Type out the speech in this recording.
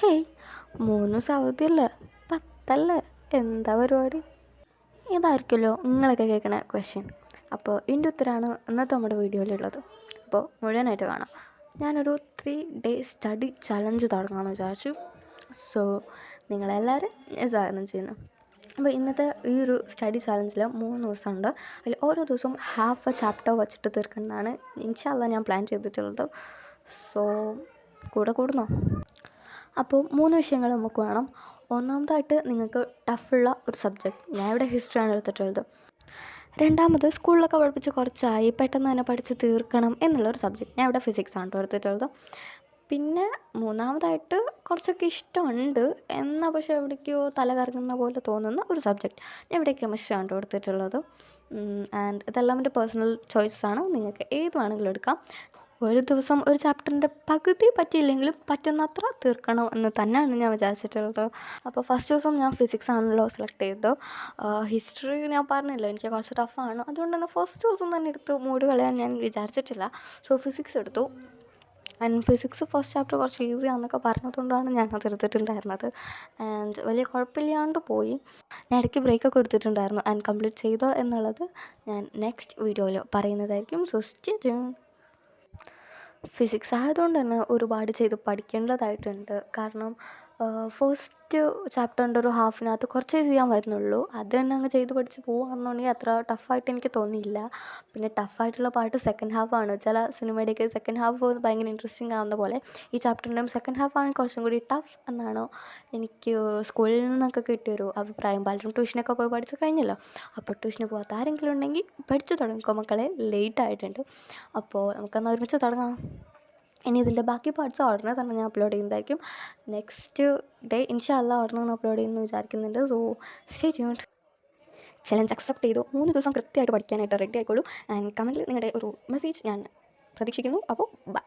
Hey 3 ദിവസം അവധിയല്ലേ, 10 എന്താ പരിപാടി? ഇതായിരിക്കുമല്ലോ നിങ്ങളൊക്കെ കേൾക്കണ ക്വസ്റ്റ്യൻ. അപ്പോൾ ഇതിൻ്റെ ഉത്തരമാണ് ഇന്നത്തെ നമ്മുടെ വീഡിയോയിലുള്ളത്. അപ്പോൾ മുഴുവനായിട്ട് കാണാം. ഞാനൊരു 3 day സ്റ്റഡി ചലഞ്ച് തുടങ്ങാമെന്ന് വിചാരിച്ചു. സോ നിങ്ങളെല്ലാവരും സ്വാഗതം ചെയ്യുന്നു. അപ്പോൾ ഇന്നത്തെ ഈ ഒരു സ്റ്റഡി ചലഞ്ചിൽ 3 ദിവസമുണ്ട്. അതിൽ ഓരോ ദിവസവും ഹാഫ് എ ചാപ്റ്റർ വച്ചിട്ട് തീർക്കുന്നതാണ് ഇൻഷാ അല്ലാഹ് ഞാൻ പ്ലാൻ ചെയ്തിട്ടുള്ളത്. സോ കൂടെ കൂടുന്നോ? അപ്പോൾ 3 വിഷയങ്ങൾ നമുക്ക് വേണം. ഒന്നാമതായിട്ട് നിങ്ങൾക്ക് ടഫുള്ള ഒരു സബ്ജക്റ്റ്, ഞാൻ ഇവിടെ ഹിസ്റ്ററിയാണ് എടുത്തിട്ടുള്ളത്. രണ്ടാമത് സ്കൂളിലൊക്കെ പഠിപ്പിച്ച് കുറച്ചായി, പെട്ടെന്ന് തന്നെ പഠിച്ച് തീർക്കണം എന്നുള്ളൊരു സബ്ജക്റ്റ്, ഞാൻ ഇവിടെ ഫിസിക്സാണ് എടുത്തിട്ടുള്ളത്. പിന്നെ മൂന്നാമതായിട്ട് കുറച്ചൊക്കെ ഇഷ്ടമുണ്ട് എന്നാൽ പക്ഷേ എവിടേക്കോ തല കറങ്ങുന്ന പോലെ തോന്നുന്ന ഒരു സബ്ജക്റ്റ്, ഞാൻ ഇവിടെ കെമിസ്ട്രിയാണ് എടുത്തിട്ടുള്ളത്. ആൻഡ് ഇതെല്ലാം എൻ്റെ പേഴ്സണൽ ചോയ്സാണ്, നിങ്ങൾക്ക് ഏത് വേണമെങ്കിലും എടുക്കാം. ഒരു ദിവസം ഒരു ചാപ്റ്ററിൻ്റെ പകുതി പറ്റിയില്ലെങ്കിലും പറ്റുന്നത്ര തീർക്കണം എന്ന് തന്നെയാണ് ഞാൻ വിചാരിച്ചിട്ടുള്ളത്. അപ്പോൾ ഫസ്റ്റ് ദിവസം ഞാൻ ഫിസിക്സ് ആണല്ലോ സെലക്ട് ചെയ്തത്. ഹിസ്റ്ററി ഞാൻ പറഞ്ഞില്ല, എനിക്ക് കുറച്ച് ടഫാണ്, അതുകൊണ്ട് തന്നെ ഫസ്റ്റ് ദിവസം തന്നെ എടുത്ത് മൂഡ് കളയാൻ ഞാൻ വിചാരിച്ചിട്ടില്ല. സോ ഫിസിക്സ് എടുത്തു. ആൻഡ് ഫിസിക്സ് ഫസ്റ്റ് ചാപ്റ്റർ കുറച്ച് ഈസിയാണെന്നൊക്കെ പറഞ്ഞതുകൊണ്ടാണ് ഞാനത് എടുത്തിട്ടുണ്ടായിരുന്നത്. ആൻഡ് വലിയ കുഴപ്പമില്ലാണ്ട് പോയി. ഞാൻ ഇടയ്ക്ക് ബ്രേക്കൊക്കെ എടുത്തിട്ടുണ്ടായിരുന്നു. ആൻഡ് കംപ്ലീറ്റ് ചെയ്തോ എന്നുള്ളത് ഞാൻ നെക്സ്റ്റ് വീഡിയോയിൽ പറയുന്നതായിരിക്കും. So stay tune. ഫിസിക്സ് ആയതുകൊണ്ട് തന്നെ ഒരുപാട് ചെയ്ത് പഠിക്കേണ്ടതായിട്ടുണ്ട്. കാരണം ഫസ്റ്റ് ചാപ്റ്ററിൻ്റെ ഒരു ഹാഫിനകത്ത് കുറച്ചേ ചെയ്യാൻ വരുന്നുള്ളൂ. അത് തന്നെ അങ്ങ് ചെയ്ത് പഠിച്ച് പോവുകയാണെന്നുണ്ടെങ്കിൽ അത്ര ടഫായിട്ട് എനിക്ക് തോന്നിയില്ല. പിന്നെ ടഫായിട്ടുള്ള പാർട്ട് സെക്കൻഡ് ഹാഫാണ്. ചില സിനിമയുടെയൊക്കെ സെക്കൻഡ് ഹാഫ് ഭയങ്കര ഇൻട്രസ്റ്റിംഗ് ആവുന്ന പോലെ ഈ ചാപ്റ്ററിൻ്റെയും സെക്കൻഡ് ഹാഫാണ് കുറച്ചും കൂടി ടഫ് എന്നാണ് എനിക്ക് സ്കൂളിൽ നിന്നൊക്കെ കിട്ടിയൊരു അഭിപ്രായം. പലരും ട്യൂഷനൊക്കെ പോയി പഠിച്ച് കഴിഞ്ഞല്ലോ. അപ്പോൾ ട്യൂഷന് പോകാത്ത ആരെങ്കിലും ഉണ്ടെങ്കിൽ പഠിച്ചു തുടങ്ങിക്കോ മക്കളെ, ലേറ്റ് ആയിട്ടുണ്ട്. അപ്പോൾ നമുക്കെന്നാൽ ഒരുമിച്ച് തുടങ്ങാം. ഇനി ഇതിൻ്റെ ബാക്കി പാർട്സ് ഉടനെ തന്നെ ഞാൻ അപ്ലോഡ് ചെയ്യുന്നതായിരിക്കും. നെക്സ്റ്റ് ഡേ ഇൻഷാ അല്ലാഹ് ഉടനെ അപ്ലോഡ് ചെയ്യുമെന്ന് വിചാരിക്കുന്നുണ്ട്. So stay tuned. Challenge accept ചെയ്തു. 3 ദിവസം കൃത്യമായിട്ട് പഠിക്കാനായിട്ട് റെഡി ആയിക്കോളൂ. ആൻഡ് കമൻറ്റിൽ നിങ്ങളുടെ ഒരു മെസ്സേജ് ഞാൻ പ്രതീക്ഷിക്കുന്നു. അപ്പോൾ ബൈ.